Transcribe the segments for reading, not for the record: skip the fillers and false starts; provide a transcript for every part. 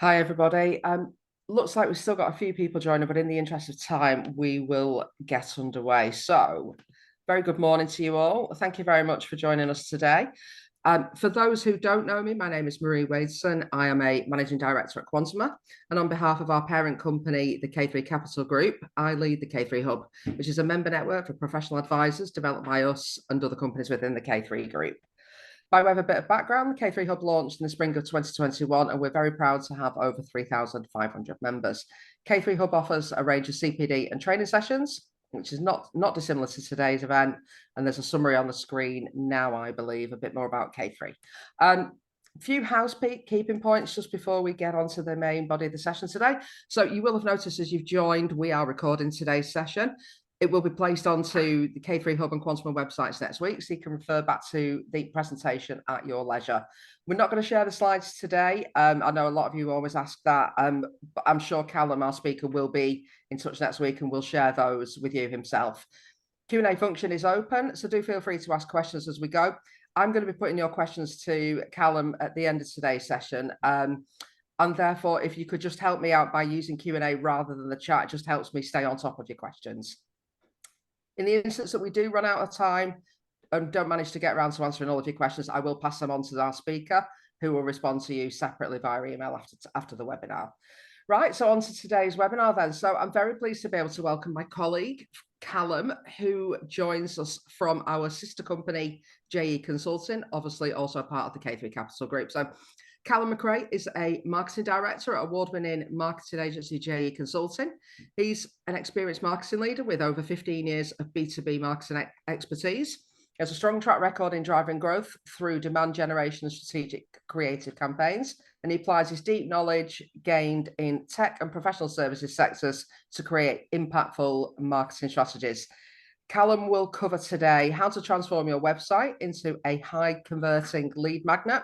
Hi, everybody. Looks like we've still got a few people joining, but in the interest of time, we will get underway. So, very good morning to you all. Thank you very much for joining us today. For those who don't know me, my name is Marie Wadeson. I am a managing director at Quantuma, and on behalf of our parent company, the K3 Capital Group, I lead the K3 Hub, which is a member network for professional advisors developed by us and other companies within the K3 Group. By way of a bit of background, the K3 Hub launched in the spring of 2021, and we're very proud to have over 3,500 members. K3 Hub offers a range of CPD and training sessions, which is not dissimilar to today's event. And there's a summary on the screen now, I believe, a bit more about K3. A few housekeeping points just before we get onto the main body of the session today. So you will have noticed as you've joined, we are recording today's session. It will be placed onto the K3 Hub and Quantuma websites next week, so you can refer back to the presentation at your leisure. We're not going to share the slides today. I know a lot of you always ask that, but I'm sure Callum, our speaker, will be in touch next week and will share those with you himself. Q&A function is open, so do feel free to ask questions as we go. I'm going to be putting your questions to Callum at the end of today's session. And therefore, if you could just help me out by using Q&A rather than the chat, it just helps me stay on top of your questions. In the instance that we do run out of time and don't manage to get around to answering all of your questions, I will pass them on to our speaker, who will respond to you separately via email after the webinar. Right, so on to today's webinar then. So I'm very pleased to be able to welcome my colleague, Callum, who joins us from our sister company, JE Consulting, obviously also part of the K3 Capital Group. So Callum Macrae is a marketing director at award-winning marketing agency JE Consulting. He's an experienced marketing leader with over 15 years of B2B marketing expertise. He has a strong track record in driving growth through demand generation and strategic creative campaigns, and he applies his deep knowledge gained in tech and professional services sectors to create impactful marketing strategies. Callum will cover today how to transform your website into a high-converting lead magnet,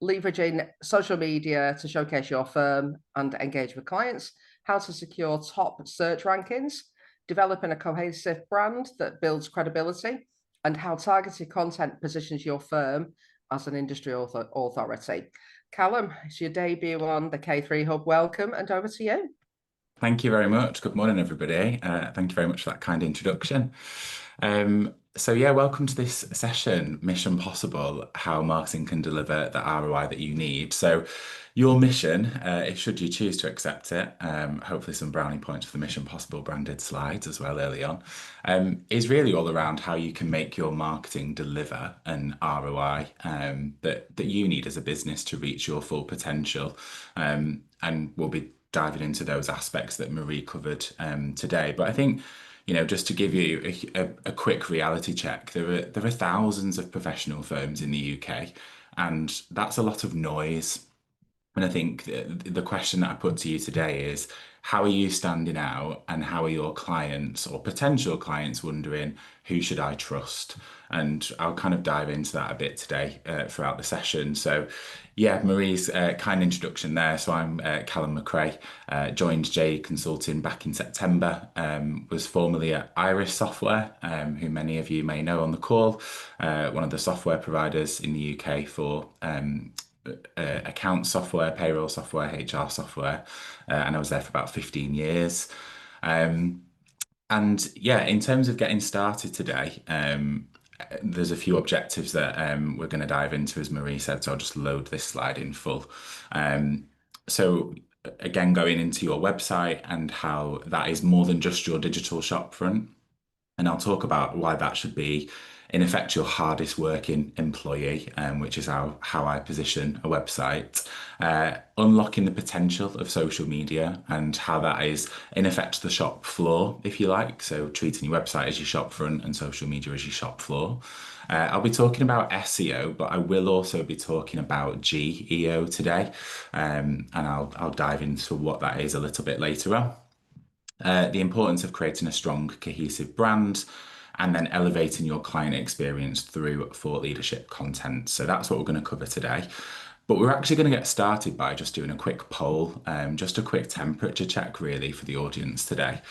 leveraging social media to showcase your firm and engage with clients, how to secure top search rankings, developing a cohesive brand that builds credibility, and how targeted content positions your firm as an industry authority. Callum, it's your debut on the K3 Hub. Welcome, and over to you. Thank you very much. Good morning, everybody. Thank you very much for that kind introduction. So yeah, welcome to this session, Mission Possible, how marketing can deliver the ROI that you need. So your mission, should you choose to accept it, hopefully some brownie points for the Mission Possible branded slides as well early on, is really all around how you can make your marketing deliver an ROI that you need as a business to reach your full potential. And we'll be diving into those aspects that Marie covered today. But I think, just to give you a quick reality check, there are thousands of professional firms in the UK, and that's a lot of noise. And I think the question that I put to you today is, how are you standing out, and how are your clients or potential clients wondering, who should I trust? And I'll kind of dive into that a bit today throughout the session. So yeah, Marie's kind introduction there. So I'm Callum Macrae, joined JE Consulting back in September, was formerly at Iris Software, who many of you may know on the call, one of the software providers in the UK for account software, payroll software, HR software, and I was there for about 15 years. And yeah, in terms of getting started today, there's a few objectives that we're going to dive into, as Marie said, so I'll just load this slide in full. So again, going into your website and how that is more than just your digital shop front. And I'll talk about why that should be, in effect, your hardest working employee, which is how I position a website. Unlocking the potential of social media and how that is, in effect, the shop floor, if you like. So treating your website as your shop front and social media as your shop floor. I'll be talking about SEO, but I will also be talking about GEO today. And I'll dive into what that is a little bit later on. The importance of creating a strong, cohesive brand, and then elevating your client experience through thought leadership content. So that's what we're going to cover today. But we're actually going to get started by just doing a quick poll, just a quick temperature check really for the audience today.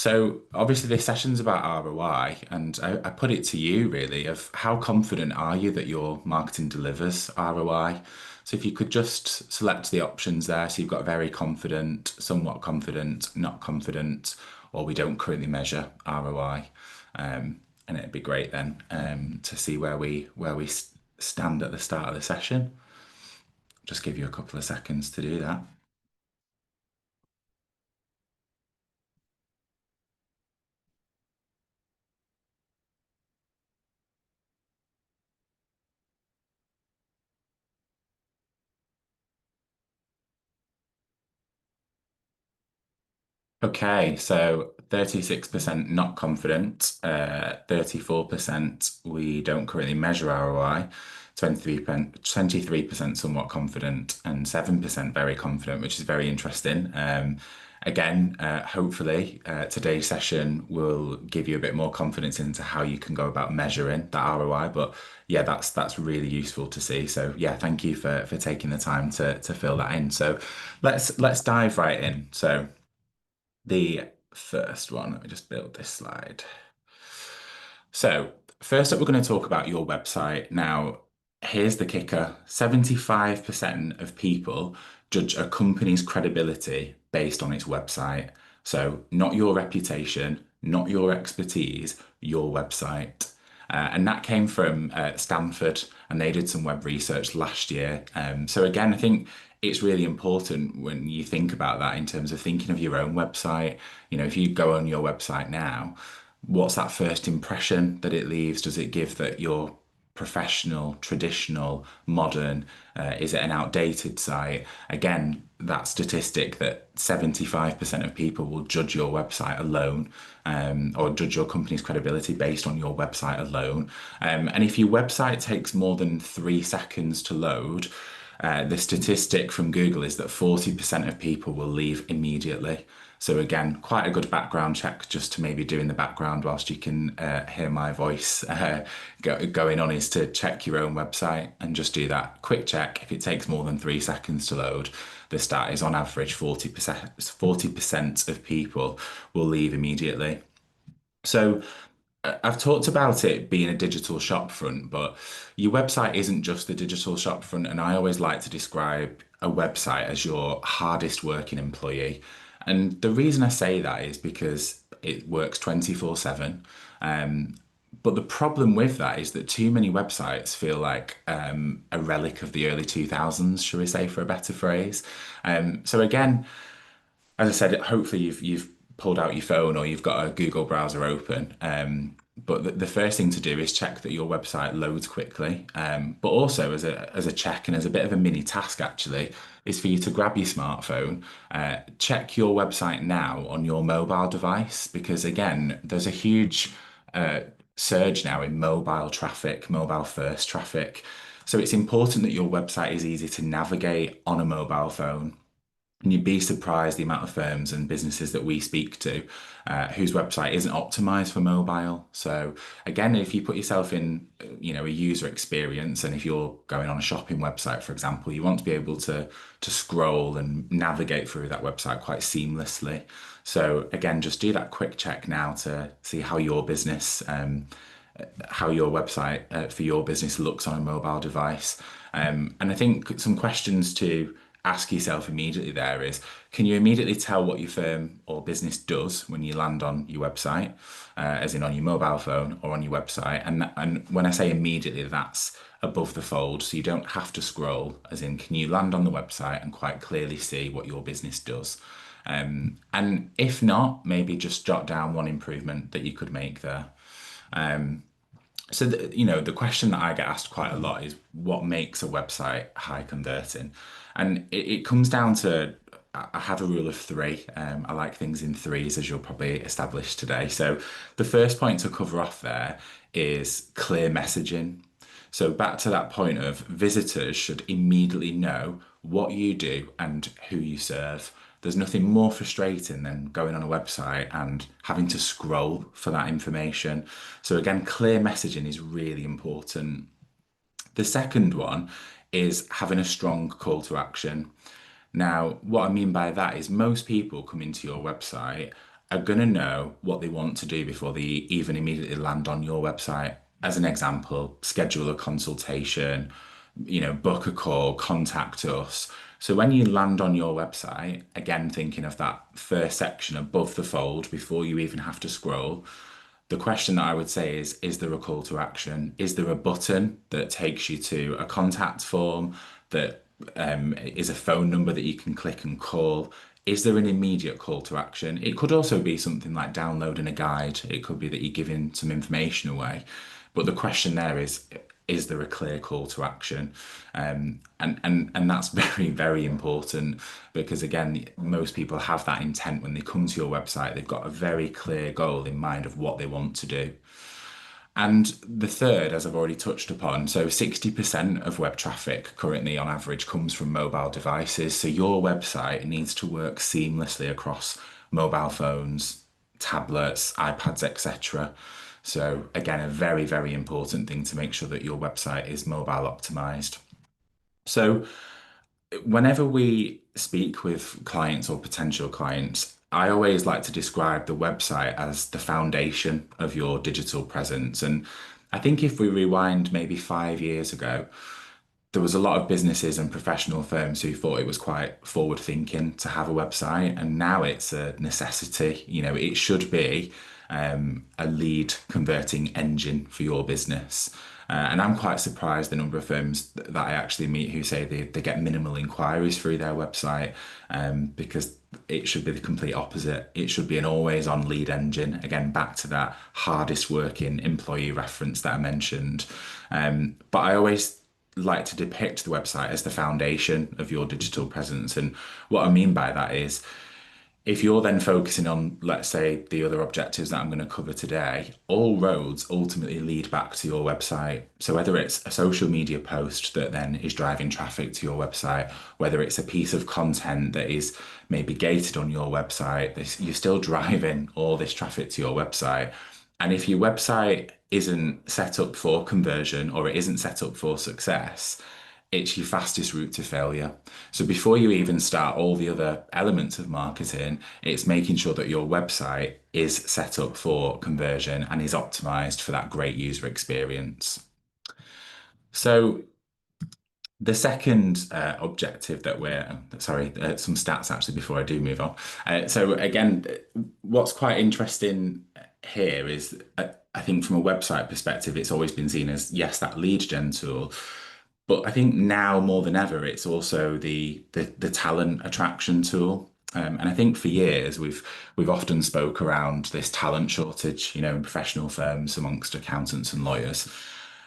So obviously this session's about ROI, and I put it to you really of how confident are you that your marketing delivers ROI? So if you could just select the options there, so you've got very confident, somewhat confident, not confident, or we don't currently measure ROI, and it'd be great then to see where we stand at the start of the session. Just give you a couple of seconds to do that. Okay, so 36% not confident, 34% we don't currently measure ROI, 23% somewhat confident, and 7% very confident, which is very interesting. Again, hopefully, today's session will give you a bit more confidence into how you can go about measuring that ROI. But yeah, that's really useful to see. So yeah, thank you for taking the time to fill that in. So let's dive right in. So the first one. Let me just build this slide. So, first up, we're going to talk about your website. Now, here's the kicker: 75% of people judge a company's credibility based on its website. So, not your reputation, not your expertise, your website. And that came from Stanford, and they did some web research last year. So, again, I think it's really important when you think about that in terms of thinking of your own website. You know, if you go on your website now, what's that first impression that it leaves? Does it give that you're professional, traditional, modern? Is it an outdated site? Again, that statistic that 75% of people will judge your website alone, or judge your company's credibility based on your website alone. And if your website takes more than 3 seconds to load, the statistic from Google is that 40% of people will leave immediately. So again, quite a good background check just to maybe do in the background whilst you can hear my voice going on, is to check your own website and just do that quick check. If it takes more than 3 seconds to load, the stat is on average 40% of people will leave immediately. So I've talked about it being a digital shopfront, but your website isn't just the digital shopfront. And I always like to describe a website as your hardest working employee. And the reason I say that is because it works 24/7. But the problem with that is that too many websites feel like a relic of the early 2000s, shall we say, for a better phrase. So again, as I said, hopefully you've pulled out your phone or you've got a Google browser open. But the first thing to do is check that your website loads quickly. But also as a check and as a bit of a mini task actually, is for you to grab your smartphone, check your website now on your mobile device, because again, there's a huge surge now in mobile traffic, mobile first traffic. So it's important that your website is easy to navigate on a mobile phone. And you'd be surprised the amount of firms and businesses that we speak to whose website isn't optimized for mobile. So again, if you put yourself in, a user experience, and if you're going on a shopping website, for example, you want to be able to scroll and navigate through that website quite seamlessly. So again, just do that quick check now to see how your website for your business looks on a mobile device. And I think some questions to ask yourself immediately there is, can you immediately tell what your firm or business does when you land on your website, as in on your mobile phone or on your website? And when I say immediately, that's above the fold, so you don't have to scroll, as in, can you land on the website and quite clearly see what your business does? And if not, maybe just jot down one improvement that you could make there. So the question that I get asked quite a lot is what makes a website high converting, and it comes down to, I have a rule of three. I like things in threes, as you'll probably establish today. So the first point to cover off there is clear messaging. So back to that point of visitors should immediately know what you do and who you serve. There's nothing more frustrating than going on a website and having to scroll for that information. So again, clear messaging is really important. The second one is having a strong call to action. Now, what I mean by that is most people come into your website are going to know what they want to do before they even immediately land on your website. As an example, schedule a consultation, book a call, contact us. So when you land on your website, again, thinking of that first section above the fold before you even have to scroll, the question that I would say is there a call to action? Is there a button that takes you to a contact form that is a phone number that you can click and call? Is there an immediate call to action? It could also be something like downloading a guide. It could be that you're giving some information away. But the question there is there a clear call to action? And that's very, very important because again, most people have that intent when they come to your website. They've got a very clear goal in mind of what they want to do. And the third, as I've already touched upon, so 60% of web traffic currently on average comes from mobile devices. So your website needs to work seamlessly across mobile phones, tablets, iPads, etc. So again, a very, very important thing to make sure that your website is mobile optimized. So whenever we speak with clients or potential clients, I always like to describe the website as the foundation of your digital presence. And I think if we rewind maybe 5 years ago, there was a lot of businesses and professional firms who thought it was quite forward thinking to have a website, and now it's a necessity. It should be a lead converting engine for your business. And I'm quite surprised the number of firms that I actually meet who say they get minimal inquiries through their website, because it should be the complete opposite. It should be an always on lead engine. Again, back to that hardest working employee reference that I mentioned. But I always like to depict the website as the foundation of your digital presence. And what I mean by that is if you're then focusing on, let's say, the other objectives that I'm going to cover today, all roads ultimately lead back to your website. So whether it's a social media post that then is driving traffic to your website, whether it's a piece of content that is maybe gated on your website, you're still driving all this traffic to your website. And if your website isn't set up for conversion or it isn't set up for success, it's your fastest route to failure. So before you even start all the other elements of marketing, it's making sure that your website is set up for conversion and is optimized for that great user experience. So the second objective that some stats actually before I do move on. So again, what's quite interesting here is I think from a website perspective, it's always been seen as, yes, that lead gen tool. But I think now more than ever, it's also the talent attraction tool. And I think for years we've often spoke around this talent shortage, in professional firms amongst accountants and lawyers.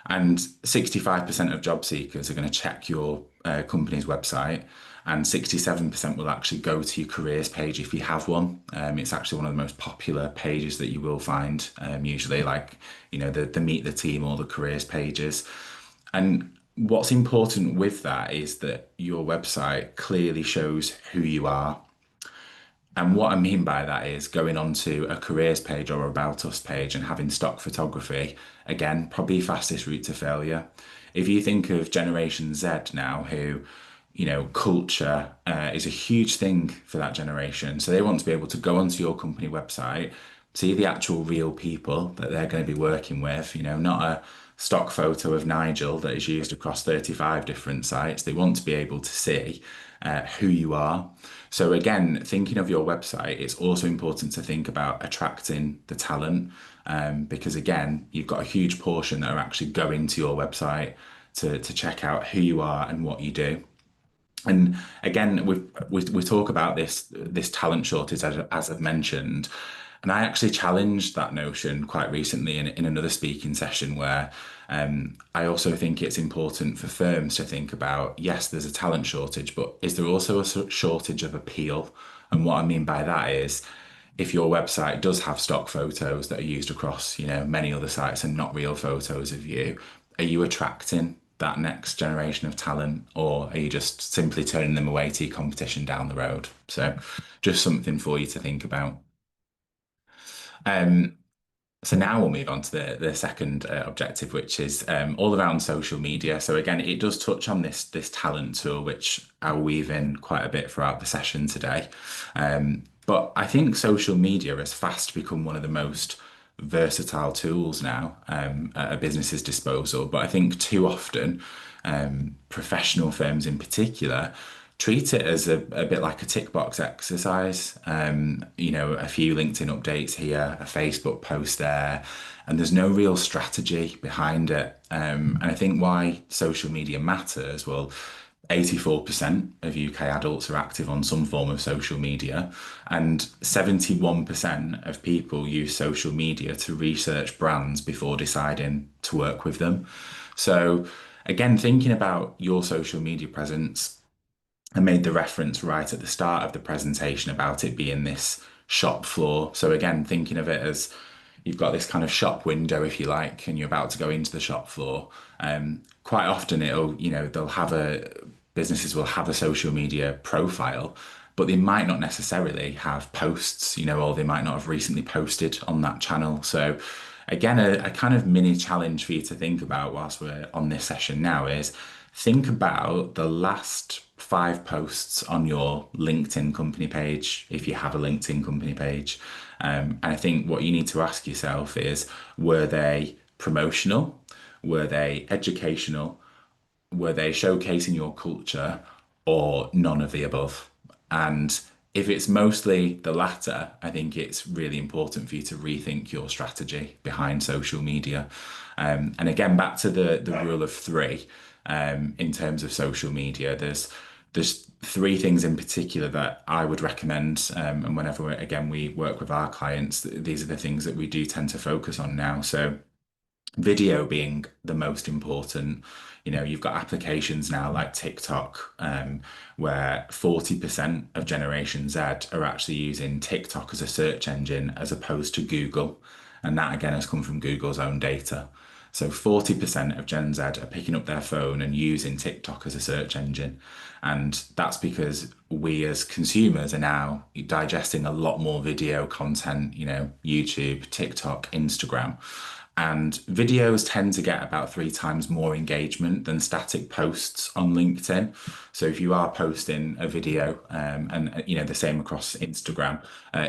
And 65% of job seekers are going to check your company's website, and 67% will actually go to your careers page if you have one. It's actually one of the most popular pages that you will find, usually, like, the meet the team or the careers pages. And what's important with that is that your website clearly shows who you are. And what I mean by that is going onto a careers page or about us page and having stock photography, again, probably fastest route to failure. If you think of Generation Z now, who, culture is a huge thing for that generation. So they want to be able to go onto your company website, see the actual real people that they're going to be working with, not a stock photo of Nigel that is used across 35 different sites. They want to be able to see who you are. So again, thinking of your website, it's also important to think about attracting the talent, because again, you've got a huge portion that are actually going to your website to check out who you are and what you do. And again, we talk about this talent shortage as I've mentioned, and I actually challenged that notion quite recently in another speaking session where I also think it's important for firms to think about, yes, there's a talent shortage, but is there also a shortage of appeal? And what I mean by that is, if your website does have stock photos that are used across, many other sites and not real photos of you, are you attracting that next generation of talent, or are you just simply turning them away to your competition down the road? So just something for you to think about. So now we'll move on to the second objective, which is all around social media. So again, it does touch on this talent tool, which I'll weave in quite a bit throughout the session today. But I think social media has fast become one of the most versatile tools now at a business's disposal. But I think too often, professional firms in particular treat it as a bit like a tick box exercise. A few LinkedIn updates here, a Facebook post there, and there's no real strategy behind it. And I think why social media matters, well, 84% of UK adults are active on some form of social media, and 71% of people use social media to research brands before deciding to work with them. So, again, thinking about your social media presence, I made the reference right at the start of the presentation about it being this shop floor. So again, thinking of it as you've got this kind of shop window, if you like, and you're about to go into the shop floor. Quite often they'll have businesses will have a social media profile, but they might not necessarily have posts, or they might not have recently posted on that channel. So again, a kind of mini challenge for you to think about whilst we're on this session now is think about the last 5 posts on your LinkedIn company page, if you have a LinkedIn company page. And I think what you need to ask yourself is, were they promotional? Were they educational? Were they showcasing your culture, or none of the above? And if it's mostly the latter, I think it's really important for you to rethink your strategy behind social media. And again, back to the rule of three, in terms of social media, there's 3 things in particular that I would recommend. And whenever again we work with our clients, these are the things that we do tend to focus on now. So video being the most important. You've got applications now like TikTok, where 40% of Generation Z are actually using TikTok as a search engine as opposed to Google. And that again has come from Google's own data. So 40% of Gen Z are picking up their phone and using TikTok as a search engine. And that's because we as consumers are now digesting a lot more video content, YouTube, TikTok, Instagram. And videos tend to get about 3 times more engagement than static posts on LinkedIn. So if you are posting a video, and the same across Instagram,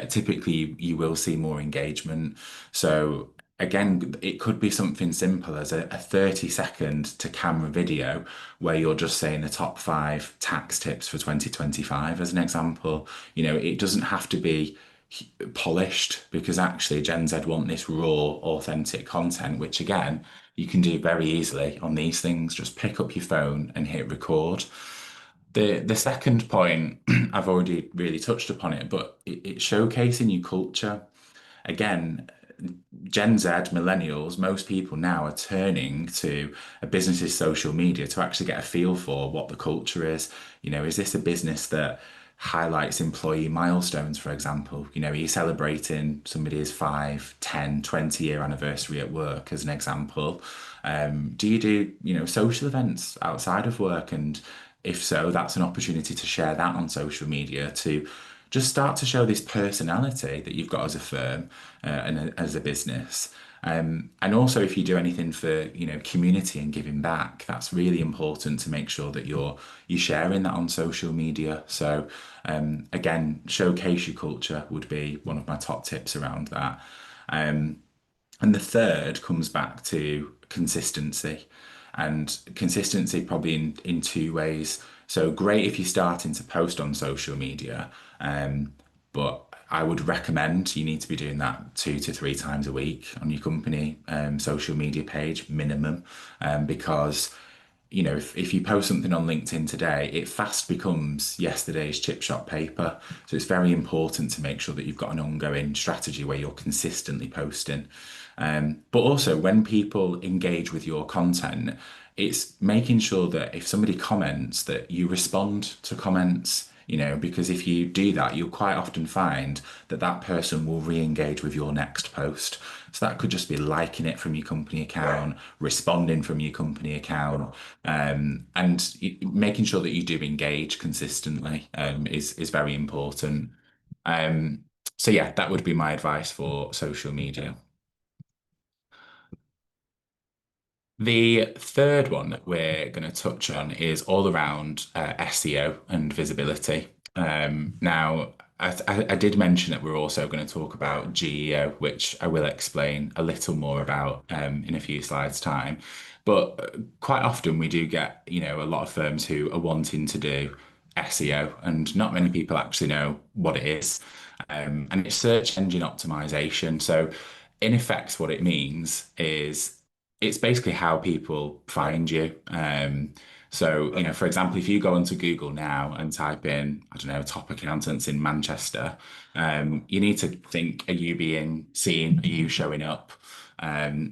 typically you will see more engagement. So again, it could be something simple as a 30-second to camera video where you're just saying the top 5 tax tips for 2025 as an example. It doesn't have to be polished, because actually Gen Z want this raw, authentic content, which again, you can do very easily on these things. Just pick up your phone and hit record. The second point, I've already really touched upon it, but it's showcasing your culture. Again, Gen Z, millennials, most people now are turning to a business's social media to actually get a feel for what the culture is. Is this a business that highlights employee milestones, for example? Are you celebrating somebody's 5, 10, 20-year anniversary at work, as an example? Do you do, social events outside of work? And if so, that's an opportunity to share that on social media to just start to show this personality that you've got as a firm, and as a business. And also, if you do anything for community and giving back, that's really important to make sure that you're sharing that on social media. So again, showcase your culture would be one of my top tips around that. And the third comes back to consistency, and consistency probably in 2 ways. So great if you're starting to post on social media, but I would recommend you need to be doing that 2 to 3 times a week on your company social media page minimum, because if you post something on LinkedIn today, it fast becomes yesterday's chip shop paper. So it's very important to make sure that you've got an ongoing strategy where you're consistently posting. But also, when people engage with your content, it's making sure that if somebody comments, that you respond to comments. Because if you do that, you'll quite often find that that person will re-engage with your next post. So that could just be liking it from your company account, responding from your company account, and making sure that you do engage consistently, is very important. Um, so yeah, that would be my advice for social media. The third one that we're going to touch on is all around SEO and visibility. Now, I did mention that we're also going to talk about GEO, which I will explain a little more about in a few slides' time. But quite often we do get, a lot of firms who are wanting to do SEO, and not many people actually know what it is. And it's search engine optimization. So, in effect, what it means is it's basically how people find you. So, for example, if you go onto Google now and type in, I don't know, top accountants in Manchester, you need to think, are you being seen? Are you showing up?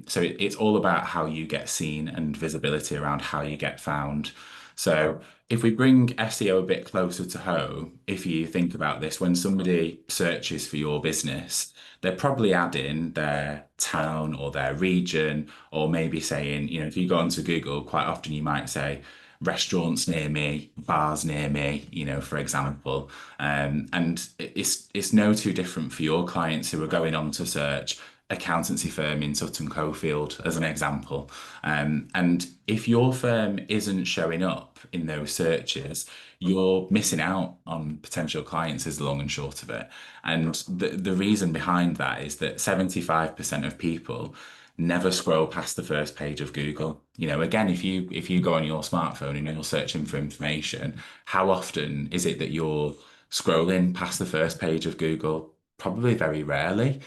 So it's all about how you get seen and visibility around how you get found. So if we bring SEO a bit closer to home, if you think about this, when somebody searches for your business, they're probably adding their town or their region, or maybe saying, if you go onto Google, quite often you might say, restaurants near me, bars near me, for example. And it's no too different for your clients who are going on to search accountancy firm in Sutton Coldfield as an example. And if your firm isn't showing up in those searches, you're missing out on potential clients is the long and short of it. And the reason behind that is that 75% of people never scroll past the first page of Google. Again, if you go on your smartphone and you're searching for information, how often is it that you're scrolling past the first page of Google? Probably very rarely,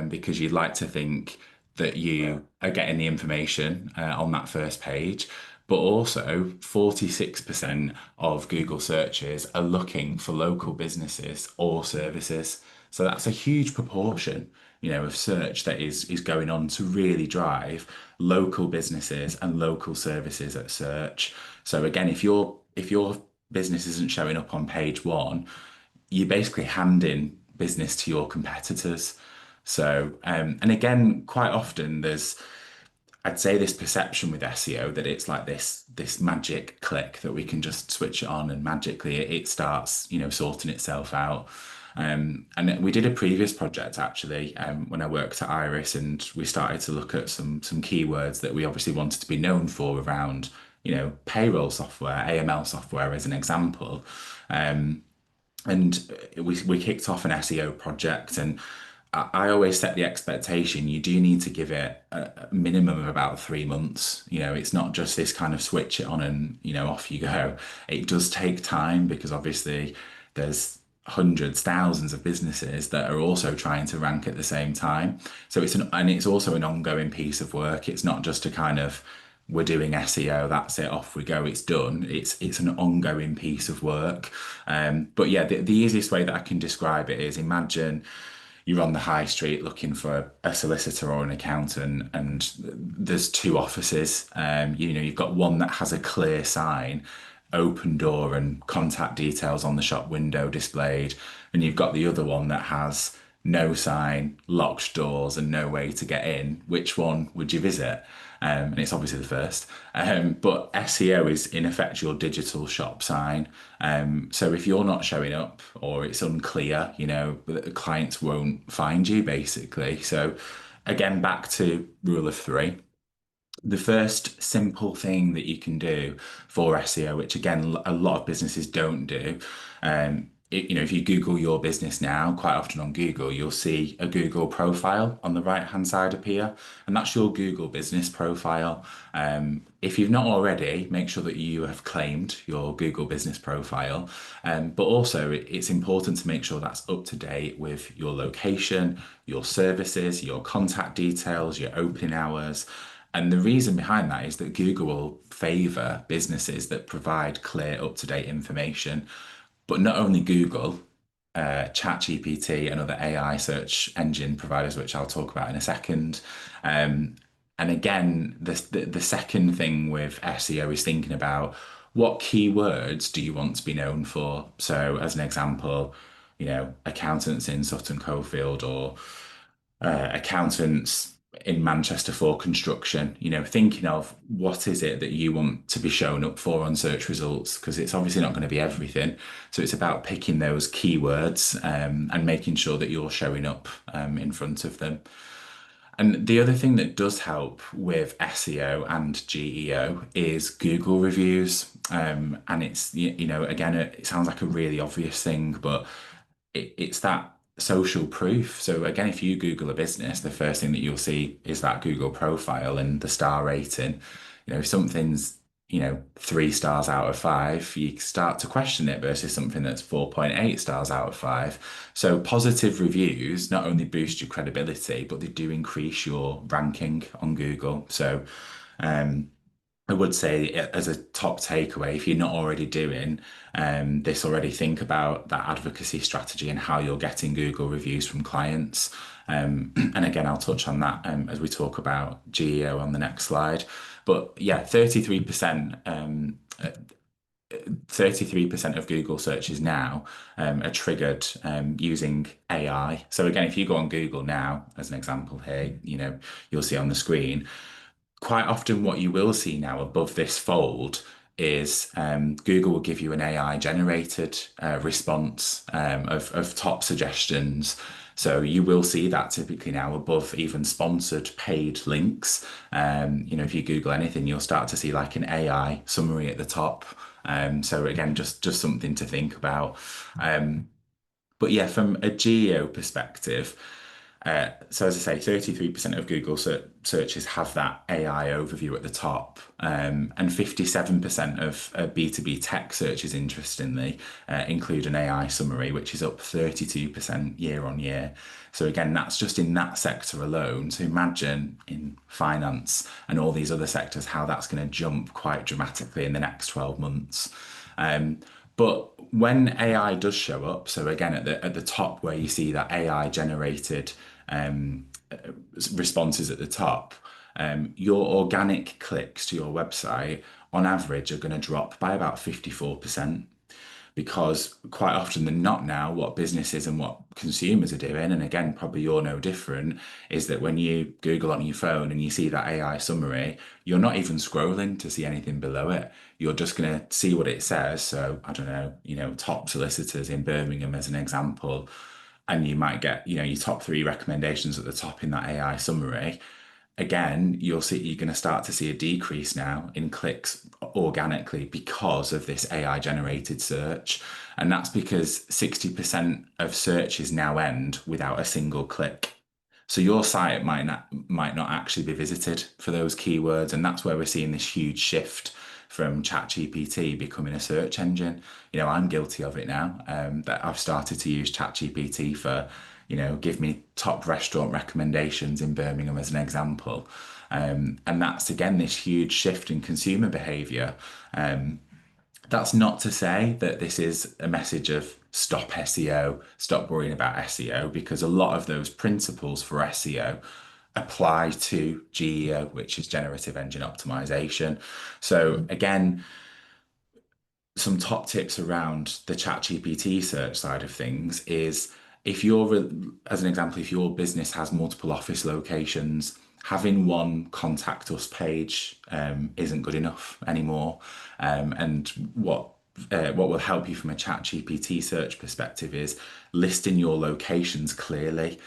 because you'd like to think that you are getting the information on that first page. But also, 46% of Google searches are looking for local businesses or services. So that's a huge proportion, of search that is going on to really drive local businesses and local services at search. So again, if your business isn't showing up on page one, you're basically handing business to your competitors. So, and again, quite often I'd say this perception with SEO that it's like this magic click that we can just switch it on and magically it starts, sorting itself out. And we did a previous project actually when I worked at Iris, and we started to look at some keywords that we obviously wanted to be known for around, payroll software, AML software as an example. And we kicked off an SEO project, and I always set the expectation you do need to give it a minimum of about 3 months. It's not just this kind of switch it on and off you go. It does take time because obviously there's hundreds, thousands of businesses that are also trying to rank at the same time. So it's also an ongoing piece of work. It's not just a kind of we're doing SEO, that's it, off we go, it's done. It's an ongoing piece of work. But yeah, the easiest way that I can describe it is imagine you're on the high street looking for a solicitor or an accountant, and there's two offices. You've got one that has a clear sign, open door and contact details on the shop window displayed, and you've got the other one that has no sign, locked doors, and no way to get in. Which one would you visit? And it's obviously the first. But SEO is in effect your digital shop sign. So if you're not showing up or it's unclear, the clients won't find you basically. So again, back to rule of three. The first simple thing that you can do for SEO, which again, a lot of businesses don't do, if you Google your business now, quite often on Google, you'll see a Google profile on the right-hand side appear, and that's your Google business profile. If you've not already, make sure that you have claimed your Google business profile. But also, it's important to make sure that's up to date with your location, your services, your contact details, your opening hours. And the reason behind that is that Google will favor businesses that provide clear, up-to-date information. But not only Google, ChatGPT and other AI search engine providers, which I'll talk about in a second. And again, the second thing with SEO is thinking about what keywords do you want to be known for? So, as an example, accountants in Sutton Coldfield, or accountants in Manchester for construction, thinking of what is it that you want to be shown up for on search results, because it's obviously not going to be everything. So it's about picking those keywords and making sure that you're showing up in front of them. And the other thing that does help with SEO and GEO is Google reviews. And it's, again, it sounds like a really obvious thing, but it's that social proof. So again, if you Google a business, the first thing that you'll see is that Google profile and the star rating. If something's, 3 stars out of five, you start to question it versus something that's 4.8 stars out of five. So positive reviews not only boost your credibility, but they do increase your ranking on Google. So um, I would say as a top takeaway, if you're not already doing this already, think about that advocacy strategy and how you're getting Google reviews from clients. And again, I'll touch on that as we talk about GEO on the next slide. But yeah, 33% of Google searches now are triggered using AI. So again, if you go on Google now, as an example here, you'll see on the screen quite often what you will see now above this fold is Google will give you an AI generated response of top suggestions. So you will see that typically now above even sponsored paid links. If you Google anything, you'll start to see like an AI summary at the top. So again, just something to think about. But yeah, from a geo perspective, so as I say, 33% of Google searches have that AI overview at the top, and 57% of B2B tech searches, interestingly, include an AI summary, which is up 32% year on year. So again, that's just in that sector alone. So imagine in finance and all these other sectors, how that's going to jump quite dramatically in the next 12 months. But when AI does show up, so again at the top where you see that AI generated um, responses at the top, your organic clicks to your website on average are going to drop by about 54%, because quite often than not now, what businesses and what consumers are doing, and again, probably you're no different, is that when you Google on your phone and you see that AI summary, you're not even scrolling to see anything below it. You're just going to see what it says. So I don't know, top solicitors in Birmingham as an example, and you might get, your top three recommendations at the top in that AI summary. Again, you're going to start to see a decrease now in clicks organically because of this AI generated search. And that's because 60% of searches now end without a single click. So your site might not actually be visited for those keywords. And that's where we're seeing this huge shift from ChatGPT becoming a search engine. I'm guilty of it now, that I've started to use ChatGPT for, give me top restaurant recommendations in Birmingham as an example. And that's again this huge shift in consumer behavior. That's not to say that this is a message of stop SEO, stop worrying about SEO, because a lot of those principles for SEO apply to GEO, which is generative engine optimization. So again, some top tips around the ChatGPT search side of things is, if you're, as an example, if your business has multiple office locations, having one contact us page isn't good enough anymore. And what will help you from a ChatGPT search perspective is listing your locations clearly.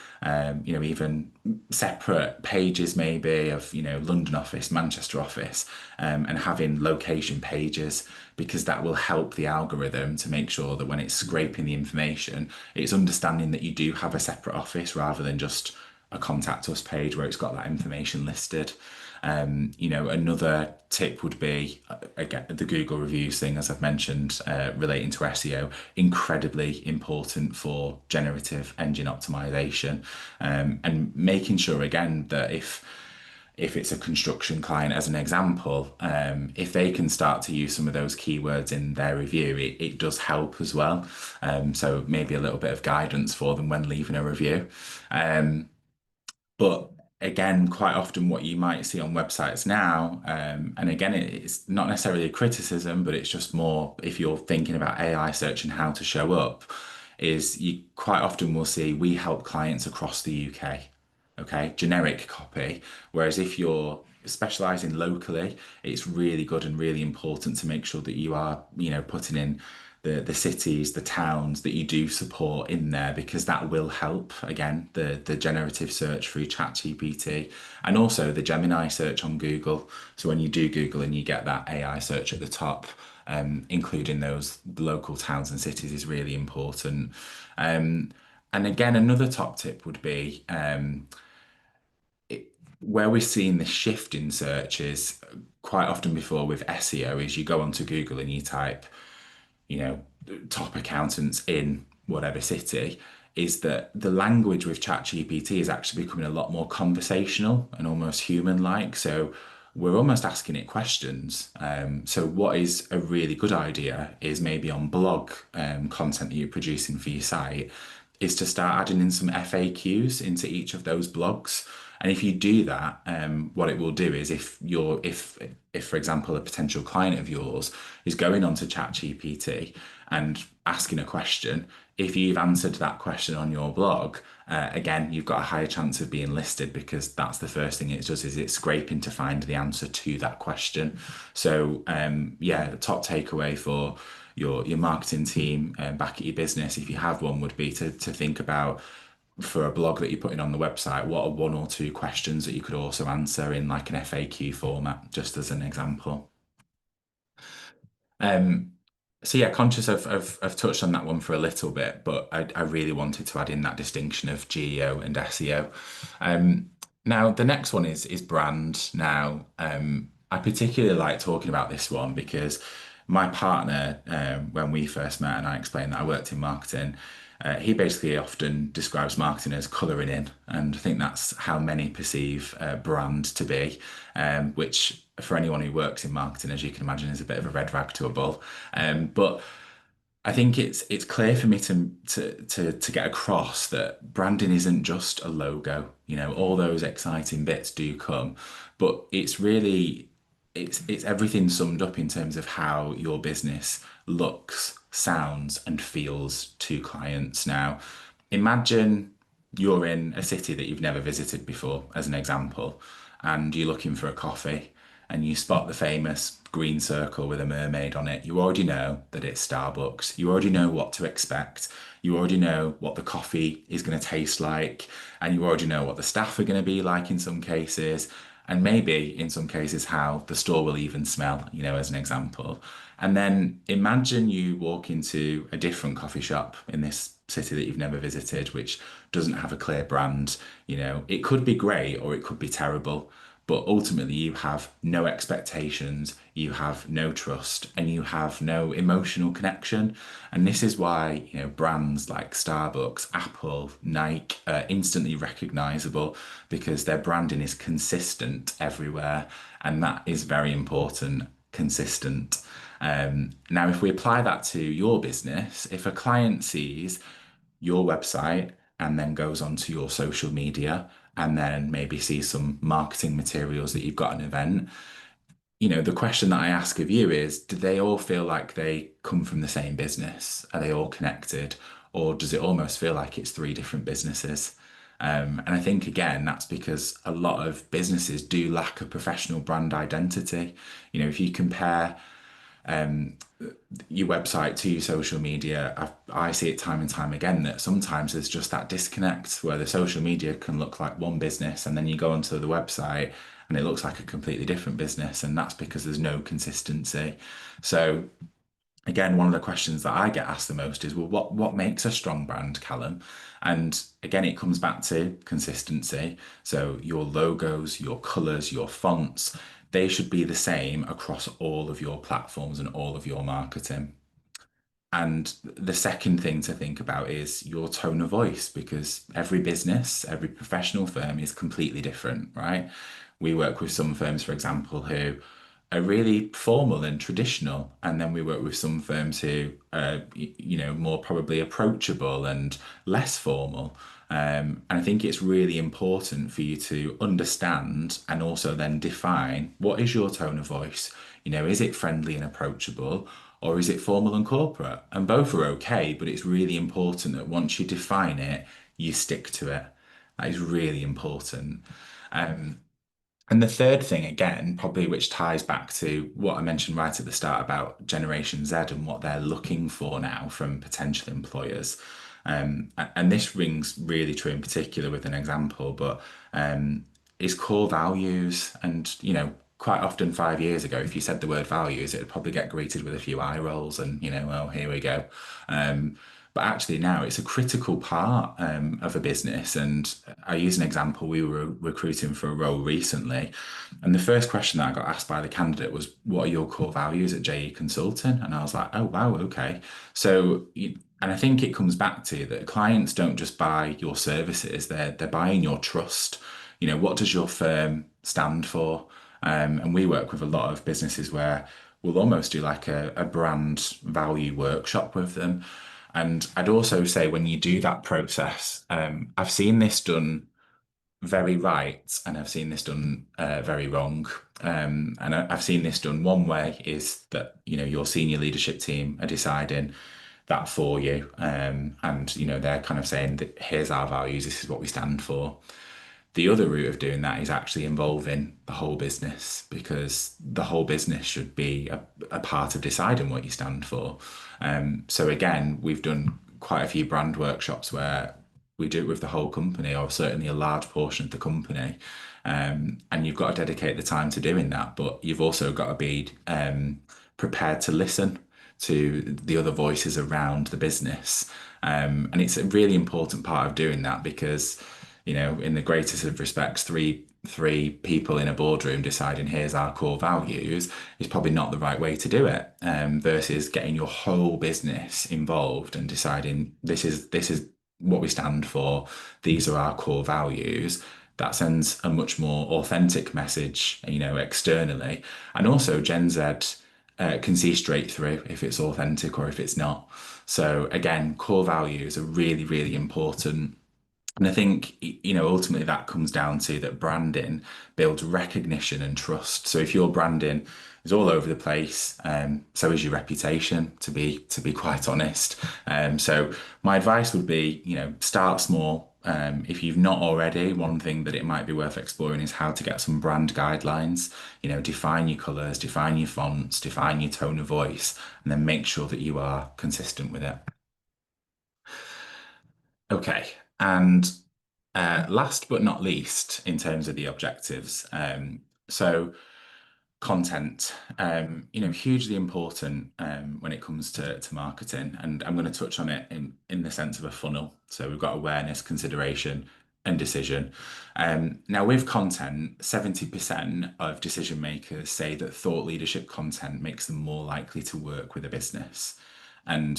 Even separate pages maybe of, London office, Manchester office, and having location pages, because that will help the algorithm to make sure that when it's scraping the information, it's understanding that you do have a separate office rather than just a contact us page where it's got that information listed. Another tip would be, again, the Google reviews thing, as I've mentioned, relating to SEO, incredibly important for generative engine optimization, and making sure again that if it's a construction client, as an example, if they can start to use some of those keywords in their review, it does help as well. So maybe a little bit of guidance for them when leaving a review. But again, quite often what you might see on websites now, and again, it's not necessarily a criticism, but it's just more if you're thinking about AI search and how to show up, is you quite often will see we help clients across the UK. Okay, generic copy. Whereas if you're specializing locally, it's really good and really important to make sure that you are, putting in the cities, the towns that you do support in there, because that will help again the generative search through ChatGPT and also the Gemini search on Google. So when you do Google and you get that AI search at the top, including those local towns and cities is really important. Um, and again, another top tip would be where we're seeing the shift in searches quite often before with SEO is you go onto Google and you type, you know, top accountants in whatever city, is that the language with ChatGPT is actually becoming a lot more conversational and almost human-like. So we're almost asking it questions. So what is a really good idea is maybe on blog content that you're producing for your site is to start adding in some FAQs into each of those blogs. And if you do that, what it will do is if for example a potential client of yours is going onto ChatGPT and asking a question, if you've answered that question on your blog, again, you've got a higher chance of being listed because that's the first thing it does is it's scraping to find the answer to that question. So yeah, the top takeaway for your marketing team back at your business, if you have one, would be to think about for a blog that you're putting on the website, what are one or two questions that you could also answer in like an FAQ format, just as an example. Um, so yeah, conscious of touched on that one for a little bit, but I really wanted to add in that distinction of GEO and SEO. Now the next one is brand. Now, I particularly like talking about this one because my partner, when we first met, and I explained that I worked in marketing, he basically often describes marketing as colouring in, and I think that's how many perceive brand to be, which for anyone who works in marketing, as you can imagine, is a bit of a red rag to a bull. But I think it's clear for me to get across that branding isn't just a logo. You know, all those exciting bits do come, but it's really it's everything summed up in terms of how your business looks, sounds, and feels to clients. Now, imagine you're in a city that you've never visited before, as an example, and you're looking for a coffee and you spot the famous green circle with a mermaid on it. You already know that it's Starbucks. You already know what to expect. You already know what the coffee is going to taste like, and you already know what the staff are going to be like in some cases, and maybe in some cases how the store will even smell, you know, as an example. And then imagine you walk into a different coffee shop in this city that you've never visited, which doesn't have a clear brand. You know, it could be great or it could be terrible, but ultimately you have no expectations, you have no trust, and you have no emotional connection. And this is why, you know, brands like Starbucks, Apple, Nike are instantly recognizable because their branding is consistent everywhere. And that is very important, consistent. Now, if we apply that to your business, if a client sees your website and then goes onto your social media and then maybe sees some marketing materials that you've got an event, you know, the question that I ask of you is, do they all feel like they come from the same business? Are they all connected? Or does it almost feel like it's three different businesses? And I think, again, that's because a lot of businesses do lack a professional brand identity. You know, if you compare your website to your social media, I see it time and time again that sometimes there's just that disconnect where the social media can look like one business and then you go onto the website and it looks like a completely different business, and that's because there's no consistency. So again, one of the questions that I get asked the most is, well, what makes a strong brand, Callum? And again, it comes back to consistency. So your logos, your colors, your fonts, they should be the same across all of your platforms and all of your marketing. And the second thing to think about is your tone of voice, because every business, every professional firm is completely different, right? We work with some firms, for example, who are really formal and traditional, and then we work with some firms who are, you know, more probably approachable and less formal. And I think it's really important for you to understand and also then define what is your tone of voice. You know, is it friendly and approachable? Or is it formal and corporate? And both are okay, but it's really important that once you define it, you stick to it. That is really important. And the third thing, again, probably which ties back to what I mentioned right at the start about Generation Z and what they're looking for now from potential employers. And this rings really true in particular with an example, but is core values. And, quite often 5 years ago, if you said the word values, it would probably get greeted with a few eye rolls and, well, here we go. Um, but actually now it's a critical part of a business. And I use an example. We were recruiting for a role recently, and the first question that I got asked by the candidate was, "What are your core values at JE Consulting?" And I was like, "Oh, wow, okay." And I think it comes back to that clients don't just buy your services; they're buying your trust. What does your firm stand for? And we work with a lot of businesses where we'll almost do like a brand value workshop with them. And I'd also say when you do that process, I've seen this done very right and I've seen this done very wrong. I've seen this done one way is that, your senior leadership team are deciding that for you. And, they're kind of saying that here's our values, this is what we stand for. The other route of doing that is actually involving the whole business because the whole business should be a part of deciding what you stand for. So again, we've done quite a few brand workshops where we do it with the whole company or certainly a large portion of the company. And you've got to dedicate the time to doing that, but you've also got to be prepared to listen to the other voices around the business. And it's a really important part of doing that because in the greatest of respects, three people in a boardroom deciding here's our core values is probably not the right way to do it. Versus getting your whole business involved and deciding this is what we stand for. These are our core values. That sends a much more authentic message, externally, and also Gen Z can see straight through if it's authentic or if it's not. So again, core values are really, really important. And I think, ultimately that comes down to that branding builds recognition and trust. So if your branding is all over the place, so is your reputation, to be quite honest. So my advice would be, start small. If you've not already, one thing that it might be worth exploring is how to get some brand guidelines. Define your colours, define your fonts, define your tone of voice, and then make sure that you are consistent with it. Okay. And last but not least, in terms of the objectives, so content, hugely important when it comes to marketing. And I'm going to touch on it in the sense of a funnel. So we've got awareness, consideration, and decision. Now, with content, 70% of decision makers say that thought leadership content makes them more likely to work with a business. And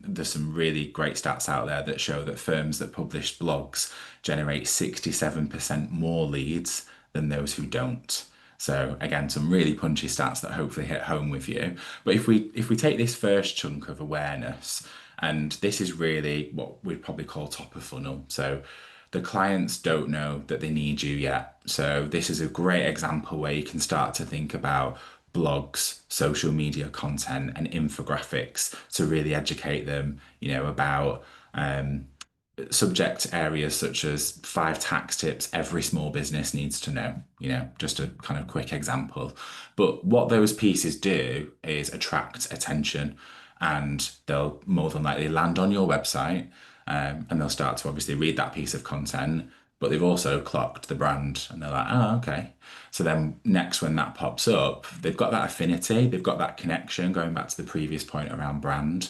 there's some really great stats out there that show that firms that publish blogs generate 67% more leads than those who don't. So again, some really punchy stats that hopefully hit home with you. But if we take this first chunk of awareness, and this is really what we'd probably call top of funnel. So the clients don't know that they need you yet. So this is a great example where you can start to think about blogs, social media content, and infographics to really educate them, about subject areas such as 5 tax tips every small business needs to know, just a kind of quick example. But what those pieces do is attract attention and they'll more than likely land on your website, and they'll start to obviously read that piece of content, but they've also clocked the brand and they're like, oh, okay. So then next, when that pops up, they've got that affinity, they've got that connection, going back to the previous point around brand.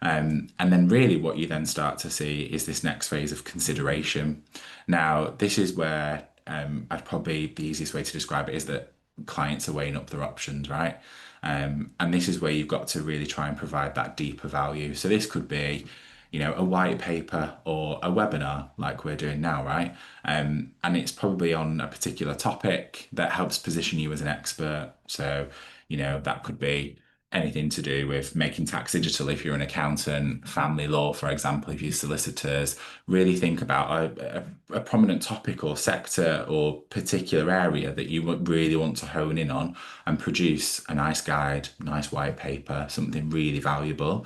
And then really what you then start to see is this next phase of consideration. Now, this is where I'd probably the easiest way to describe it is that clients are weighing up their options, right? And this is where you've got to really try and provide that deeper value. So this could be, a white paper or a webinar like we're doing now, right? And it's probably on a particular topic that helps position you as an expert. So, that could be anything to do with making tax digital if you're an accountant, family law, for example, if you're solicitors. Really think about a prominent topic or sector or particular area that you really want to hone in on and produce a nice guide, nice white paper, something really valuable.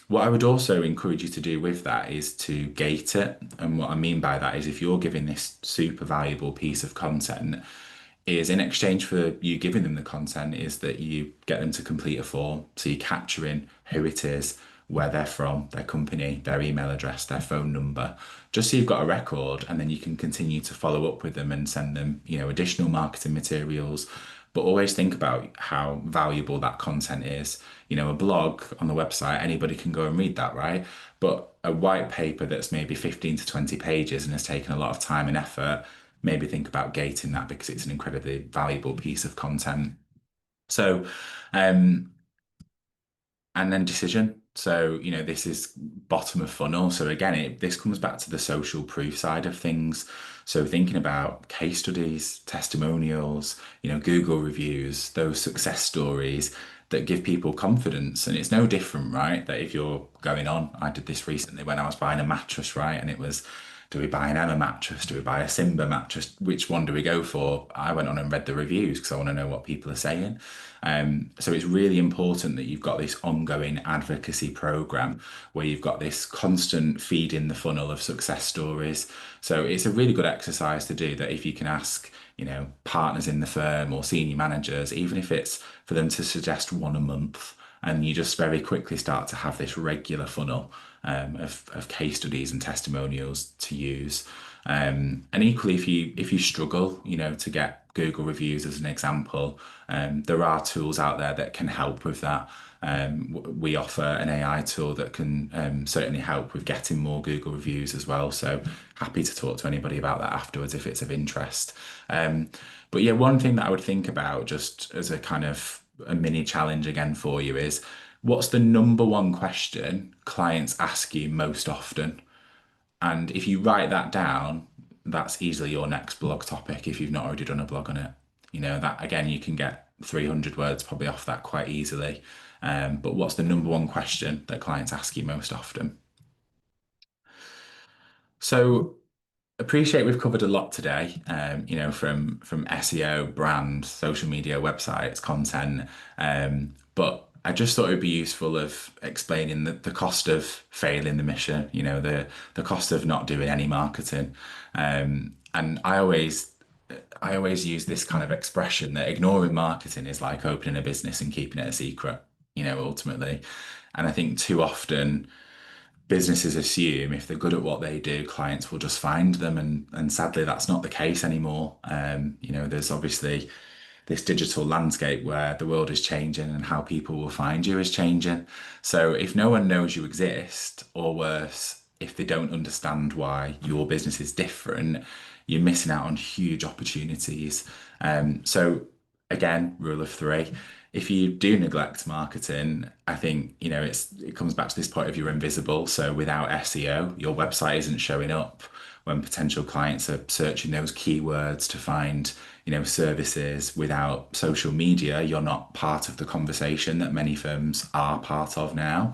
What I would also encourage you to do with that is to gate it. And what I mean by that is if you're giving this super valuable piece of content, is in exchange for you giving them the content, is that you get them to complete a form. So you're capturing who it is, where they're from, their company, their email address, their phone number, just so you've got a record, and then you can continue to follow up with them and send them, additional marketing materials. But always think about how valuable that content is. A blog on the website, anybody can go and read that, right? But a white paper that's maybe 15 to 20 pages and has taken a lot of time and effort, maybe think about gating that because it's an incredibly valuable piece of content. So, um, and then decision. So, this is bottom of funnel. So again, this comes back to the social proof side of things. So thinking about case studies, testimonials, Google reviews, those success stories that give people confidence. And it's no different, right? That if you're going on, I did this recently when I was buying a mattress, right? And it was, do we buy an Emma mattress? Do we buy a Simba mattress? Which one do we go for? I went on and read the reviews because I want to know what people are saying. So it's really important that you've got this ongoing advocacy program where you've got this constant feed in the funnel of success stories. So it's a really good exercise to do that if you can ask, partners in the firm or senior managers, even if it's for them to suggest one a month, and you just very quickly start to have this regular funnel of case studies and testimonials to use. And equally, if you struggle, to get Google reviews as an example, there are tools out there that can help with that. We offer an AI tool that can certainly help with getting more Google reviews as well. So happy to talk to anybody about that afterwards if it's of interest. But yeah, one thing that I would think about just as a kind of a mini challenge again for you is what's the number one question clients ask you most often? And if you write that down, that's easily your next blog topic if you've not already done a blog on it. That again, you can get 300 words probably off that quite easily. But what's the number one question that clients ask you most often? So appreciate we've covered a lot today, from SEO, brand, social media, websites, content. But I just thought it would be useful of explaining the cost of failing the mission, the cost of not doing any marketing. And I always use this kind of expression that ignoring marketing is like opening a business and keeping it a secret, ultimately. And I think too often businesses assume if they're good at what they do, clients will just find them, and sadly that's not the case anymore. There's obviously this digital landscape where the world is changing and how people will find you is changing. So if no one knows you exist, or worse, if they don't understand why your business is different, you're missing out on huge opportunities. So again, rule of three. If you do neglect marketing, I think, it comes back to this point of you're invisible. So without SEO, your website isn't showing up when potential clients are searching those keywords to find, services. Without social media, you're not part of the conversation that many firms are part of now.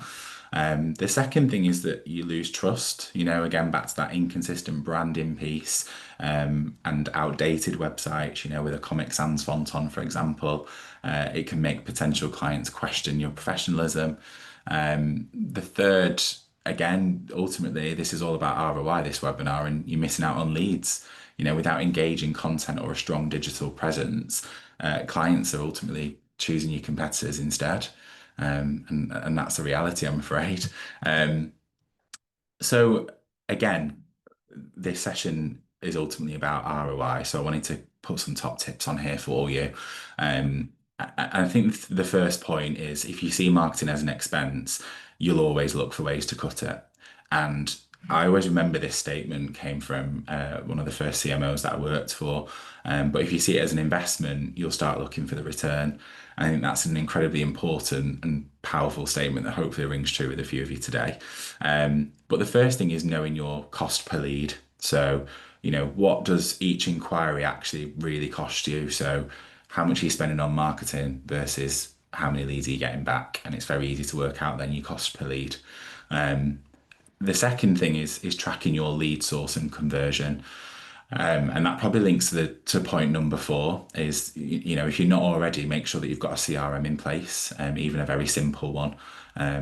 The second thing is that you lose trust, again, back to that inconsistent branding piece, and outdated websites, with a Comic Sans font on, for example. It can make potential clients question your professionalism. The third, again, ultimately, this is all about ROI, this webinar, and you're missing out on leads. Without engaging content or a strong digital presence, clients are ultimately choosing your competitors instead. And that's a reality, I'm afraid. So again, this session is ultimately about ROI. So I wanted to put some top tips on here for you. I think the first point is if you see marketing as an expense, you'll always look for ways to cut it. And I always remember this statement came from one of the first CMOs that I worked for. But if you see it as an investment, you'll start looking for the return. I think that's an incredibly important and powerful statement that hopefully rings true with a few of you today. But the first thing is knowing your cost per lead. So, what does each inquiry actually really cost you? So, how much are you spending on marketing versus how many leads are you getting back? And it's very easy to work out then your cost per lead. The second thing is tracking your lead source and conversion. And that probably links to point number four is, if you're not already, make sure that you've got a CRM in place, even a very simple one,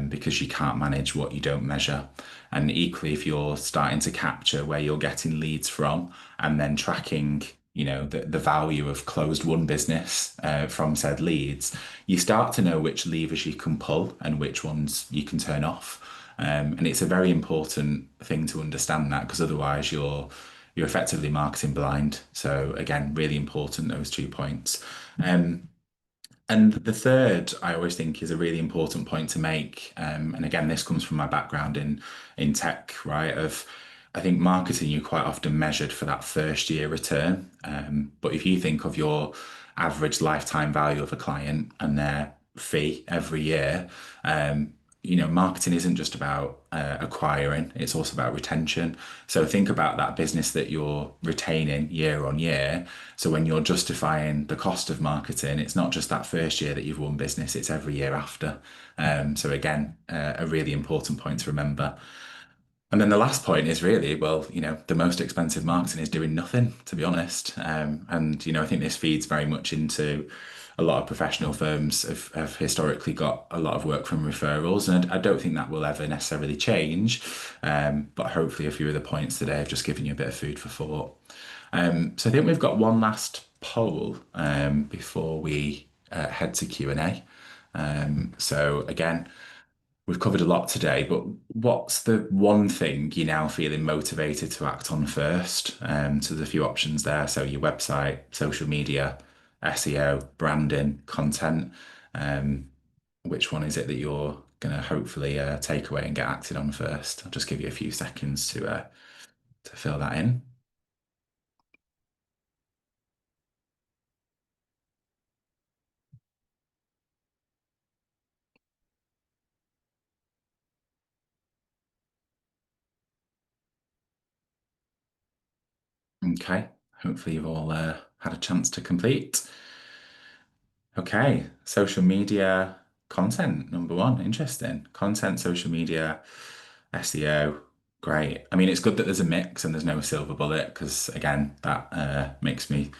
because you can't manage what you don't measure. And equally, if you're starting to capture where you're getting leads from and then tracking, the value of closed won business from said leads, you start to know which levers you can pull and which ones you can turn off. And it's a very important thing to understand that, because otherwise you're effectively marketing blind. So again, really important, those 2 points. And the third, I always think, is a really important point to make. And again, this comes from my background in tech, right? I think marketing, you're quite often measured for that first year return. But if you think of your average lifetime value of a client and their fee every year, marketing isn't just about acquiring, it's also about retention. So think about that business that you're retaining year on year. So when you're justifying the cost of marketing, it's not just that first year that you've won business, it's every year after. So again, a really important point to remember. And then the last point is really, well, the most expensive marketing is doing nothing, to be honest. And I think this feeds very much into a lot of professional firms have historically got a lot of work from referrals. And I don't think that will ever necessarily change. But hopefully a few of the points today have just given you a bit of food for thought. So I think we've got one last poll before we head to Q&A. So again, we've covered a lot today, but what's the one thing you're now feeling motivated to act on first? So there's a few options there. So your website, social media, SEO, branding, content. Um, which one is it that you're going to hopefully take away and get acted on first? I'll just give you a few seconds to fill that in. Okay, hopefully you've all had a chance to complete. Okay, social media content, number one. Interesting. Content, social media, SEO. Great. I mean, it's good that there's a mix and there's no silver bullet, because again, that makes me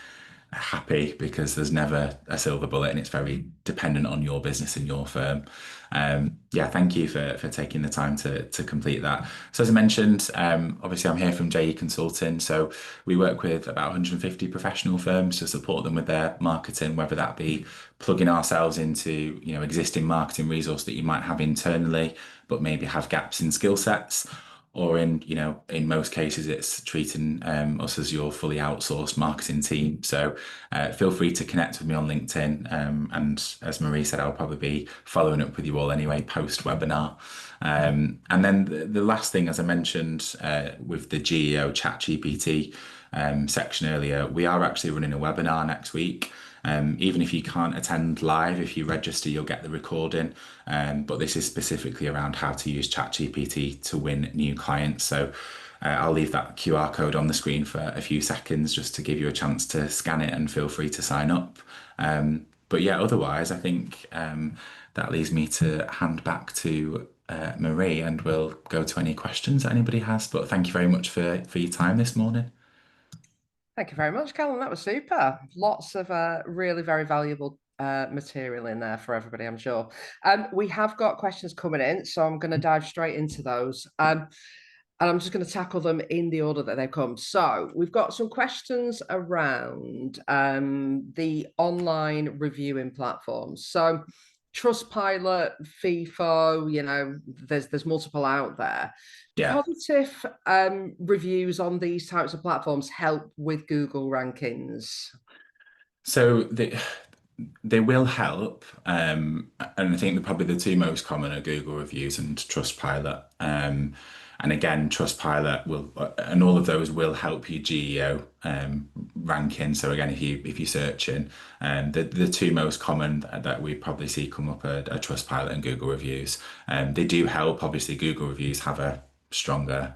happy, because there's never a silver bullet and it's very dependent on your business and your firm. Yeah, thank you for taking the time to complete that. So as I mentioned, obviously I'm here from JE Consulting. So we work with about 150 professional firms to support them with their marketing, whether that be plugging ourselves into, existing marketing resource that you might have internally, but maybe have gaps in skill sets, or in most cases, it's treating us as your fully outsourced marketing team. So feel free to connect with me on LinkedIn. And as Marie said, I'll probably be following up with you all anyway, post webinar. And then the last thing, as I mentioned, with the GEO ChatGPT section earlier, we are actually running a webinar next week. Even if you can't attend live, if you register, you'll get the recording. But this is specifically around how to use ChatGPT to win new clients. So I'll leave that QR code on the screen for a few seconds just to give you a chance to scan it, and feel free to sign up. But yeah, otherwise, I think that leaves me to hand back to Marie, and we'll go to any questions that anybody has. But thank you very much for your time this morning. Thank you very much, Callum. That was super. Lots of really very valuable material in there for everybody, I'm sure. We have got questions coming in, so I'm going to dive straight into those. And I'm just going to tackle them in the order that they come. So we've got some questions around the online reviewing platforms. So Trustpilot, FIFO, there's multiple out there. Yeah. Positive reviews on these types of platforms help with Google rankings. So they will help, and I think probably the two most common are Google reviews and Trustpilot. And again, Trustpilot will, and all of those will help you GEO ranking. So again, if you're searching, the two most common that we probably see come up are Trustpilot and Google reviews. They do help. Obviously, Google reviews have a stronger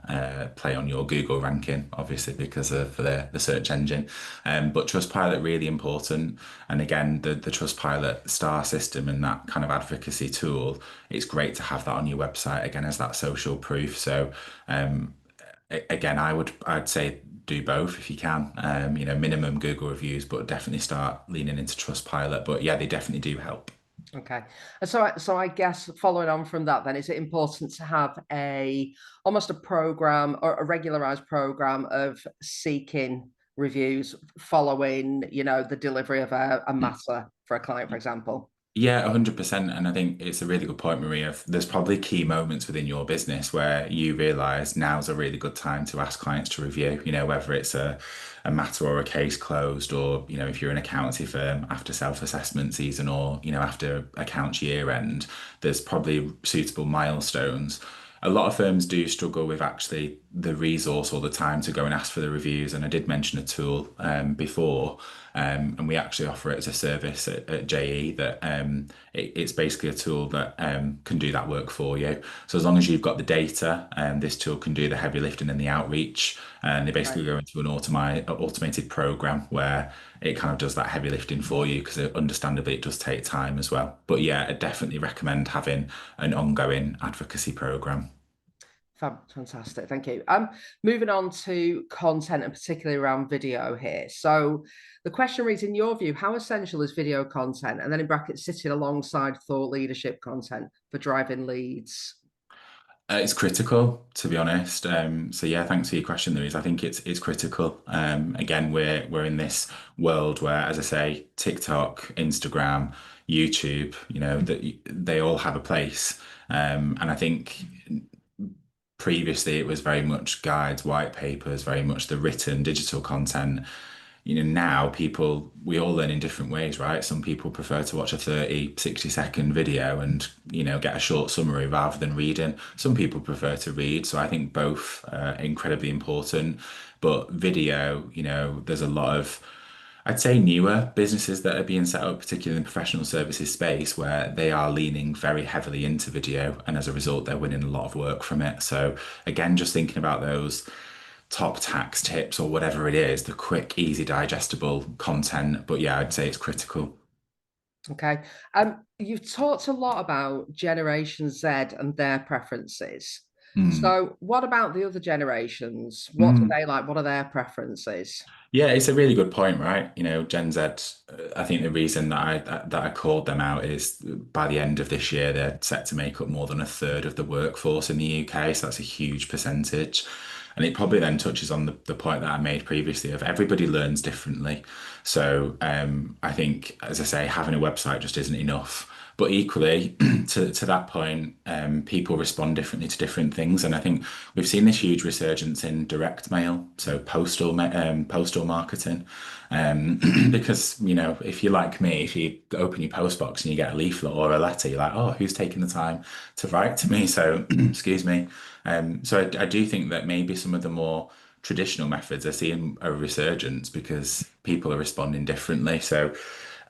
play on your Google ranking, obviously because of the search engine. But Trustpilot really important. And again, the Trustpilot star system and that kind of advocacy tool, it's great to have that on your website again as that social proof. So again, I'd say do both if you can. Minimum Google reviews, but definitely start leaning into Trustpilot. But yeah, they definitely do help. Okay. And so I guess following on from that, then is it important to have almost a program or a regularized program of seeking reviews following, the delivery of a matter for a client, for example? Yeah, 100%. And I think it's a really good point, Maria. There's probably key moments within your business where you realize now's a really good time to ask clients to review, whether it's a matter or a case closed, or, if you're an accountancy firm after self-assessment season, or, after accounts year end, there's probably suitable milestones. A lot of firms do struggle with actually the resource or the time to go and ask for the reviews. And I did mention a tool before, and we actually offer it as a service at JE that it's basically a tool that can do that work for you. So as long as you've got the data, this tool can do the heavy lifting and the outreach. And they Right. basically go into an automated program where it kind of does that heavy lifting for you because understandably it does take time as well. But yeah, I definitely recommend having an ongoing advocacy program. Fantastic. Thank you. Moving on to content and particularly around video here. So the question reads, in your view, how essential is video content? And then in brackets, sitting alongside thought leadership content for driving leads. It's critical, to be honest. So yeah, thanks for your question, Louise. I think it's critical. Again, we're in this world where, as I say, TikTok, Instagram, YouTube, that they all have a place. And I think previously it was very much guides, white papers, very much the written digital content. Now we all learn in different ways, right? Some people prefer to watch a 30, 60-second video and, get a short summary rather than reading. Some people prefer to read. So I think both are incredibly important. But video, there's a lot of, I'd say, newer businesses that are being set up, particularly in the professional services space, where they are leaning very heavily into video. And as a result, they're winning a lot of work from it. So again, just thinking about those top tax tips or whatever it is, the quick, easy, digestible content. But yeah, I'd say it's critical. Okay. You've talked a lot about Generation Z and their preferences. Mm. So what about the other generations? What do Mm. they like? What are their preferences? Yeah, it's a really good point, right? Gen Z, I think the reason that I called them out is by the end of this year, they're set to make up more than a third of the workforce in the UK. So that's a huge percentage. And it probably then touches on the point that I made previously of everybody learns differently. So I think, as I say, having a website just isn't enough. But equally, to that point, people respond differently to different things, and I think we've seen this huge resurgence in direct mail, so postal marketing, because if you're like me, if you open your post box and you get a leaflet or a letter, you're like, oh, who's taking the time to write to me? So, excuse me. So I do think that maybe some of the more traditional methods are seeing a resurgence because people are responding differently. So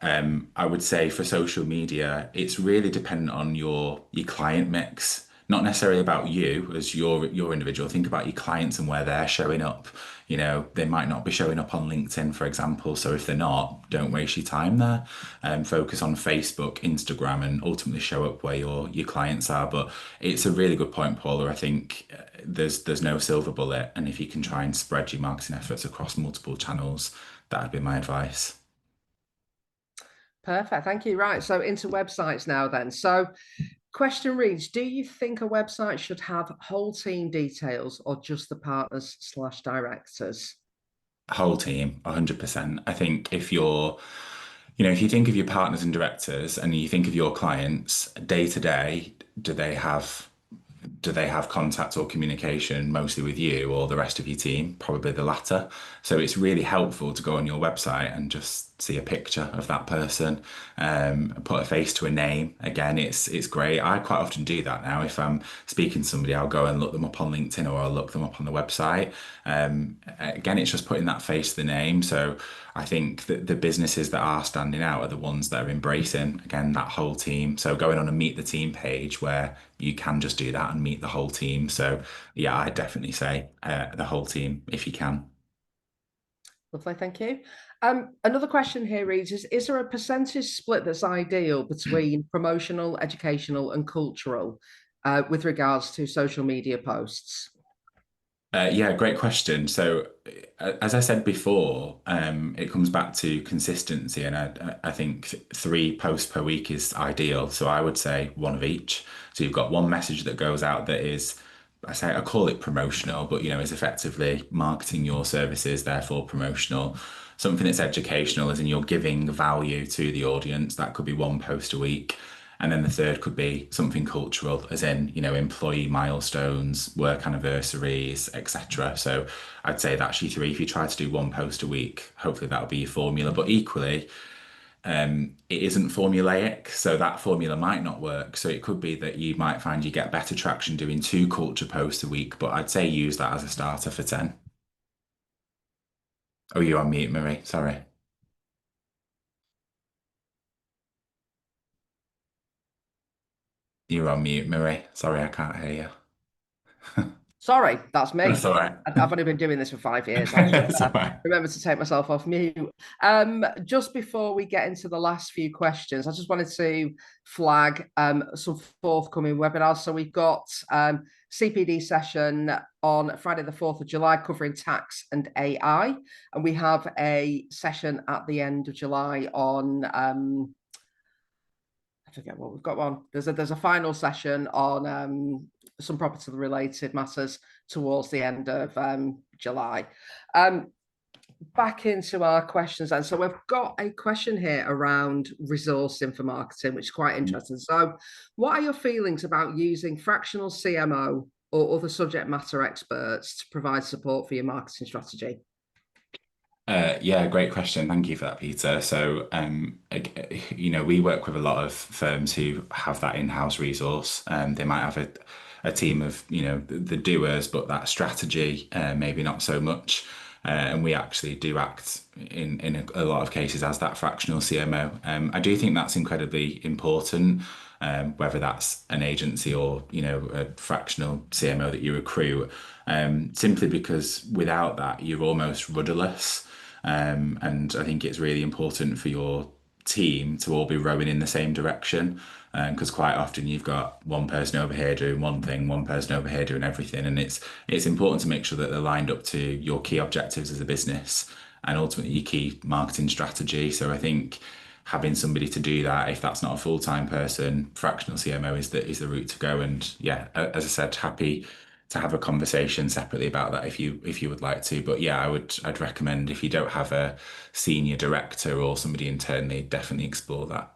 I would say for social media, it's really dependent on your client mix, not necessarily about you as your individual. Think about your clients and where they're showing up. They might not be showing up on LinkedIn, for example. So if they're not, don't waste your time there. Focus on Facebook, Instagram, and ultimately show up where your clients are. But it's a really good point, Paula. I think there's no silver bullet, and if you can try and spread your marketing efforts across multiple channels, that'd be my advice. Perfect. Thank you. Right. So into websites now then. So question reads, do you think a website should have whole team details or just the partners slash directors? Whole team, 100%. I think if you think of your partners and directors and you think of your clients day to day, do they have contact or communication mostly with you or the rest of your team? Probably the latter. So it's really helpful to go on your website and just see a picture of that person, put a face to a name. Again, it's great. I quite often do that now. If I'm speaking to somebody, I'll go and look them up on LinkedIn or I'll look them up on the website. Again, it's just putting that face to the name. So I think that the businesses that are standing out are the ones that are embracing, again, that whole team. So going on a meet the team page where you can just do that and meet the whole team. So yeah, I definitely say the whole team if you can. Lovely, thank you. Another question here reads, is there a percentage split that's ideal between promotional, educational, and cultural with regards to social media posts? Yeah, great question. So, as I said before, it comes back to consistency, and I think 3 posts per week is ideal. So I would say one of each. So you've got one message that goes out that is, I call it promotional, but is effectively marketing your services, therefore promotional. Something that's educational, as in you're giving value to the audience. That could be 1 post a week. And then the third could be something cultural, as in, employee milestones, work anniversaries, etc. So I'd say that's your three. If you try to do 1 post a week, hopefully that'll be your formula. But equally, it isn't formulaic, so that formula might not work. So it could be that you might find you get better traction doing 2 culture posts a week, but I'd say use that as a starter for 10. Oh, you're on mute, Marie. Sorry. You're on mute, Marie. Sorry, I can't hear you. Sorry, that's That's me. all right. I've only been doing this for 5 years. I should That's all right. remember to take myself off mute. Just before we get into the last few questions, I just wanted to flag some forthcoming webinars. So we've got CPD session on Friday, the 4th of July, covering tax and AI. And we have a session at the end of July on I forget what we've got one. There's a final session on some property related matters towards the end of July. Back into our questions then. So we've got a question here around resourcing for marketing, which is quite interesting. So what are your feelings about using fractional CMO or other subject matter experts to provide support for your marketing strategy? Yeah, great question. Thank you for that, Peter. So, we work with a lot of firms who have that in-house resource. They might have a team of, the doers, but that strategy, maybe not so much. And we actually do act in a lot of cases as that fractional CMO. I do think that's incredibly important, whether that's an agency or, a fractional CMO that you recruit, simply because without that, you're almost rudderless. And I think it's really important for your team to all be rowing in the same direction. Because quite often you've got one person over here doing one thing, one person over here doing everything, and it's important to make sure that they're lined up to your key objectives as a business and ultimately your key marketing strategy. So I think having somebody to do that, if that's not a full-time person, fractional CMO is the route to go. And yeah, as I said, happy to have a conversation separately about that if you would like to. But yeah, I'd recommend, if you don't have a senior director or somebody internally, definitely explore that.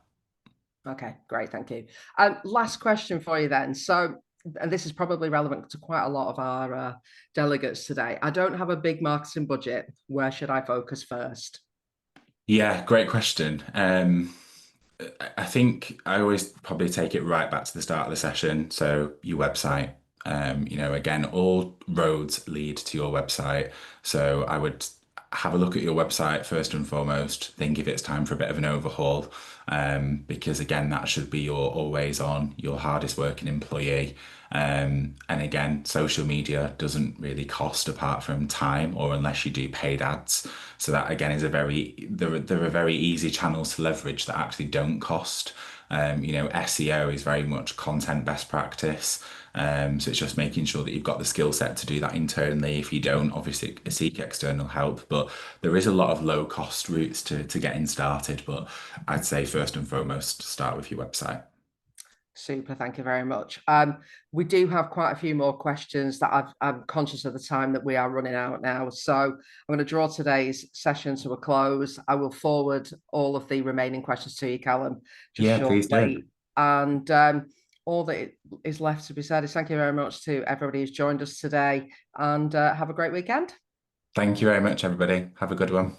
Okay, great. Thank you. Last question for you then. So, and this is probably relevant to quite a lot of our delegates today. I don't have a big marketing budget. Where should I focus first? Yeah, great question. I think I always probably take it right back to the start of the session. So your website, again, all roads lead to your website. So I would have a look at your website first and foremost. Think if it's time for a bit of an overhaul, because again, that should be your always on, your hardest working employee. And again, social media doesn't really cost apart from time, or unless you do paid ads. So that again is there are very easy channels to leverage that actually don't cost. SEO is very much content best practice. So it's just making sure that you've got the skill set to do that internally. If you don't, obviously seek external help. But there is a lot of low cost routes to getting started. But I'd say first and foremost, start with your website. Super, thank you very much. We do have quite a few more questions that I'm conscious of the time that we are running out now. So I'm going to draw today's session to a close. I will forward all of the remaining questions to you, Callum, just Yeah, please do. shortly. And all that is left to be said is thank you very much to everybody who's joined us today, and have a great weekend. Thank you very much, everybody. Have a good one.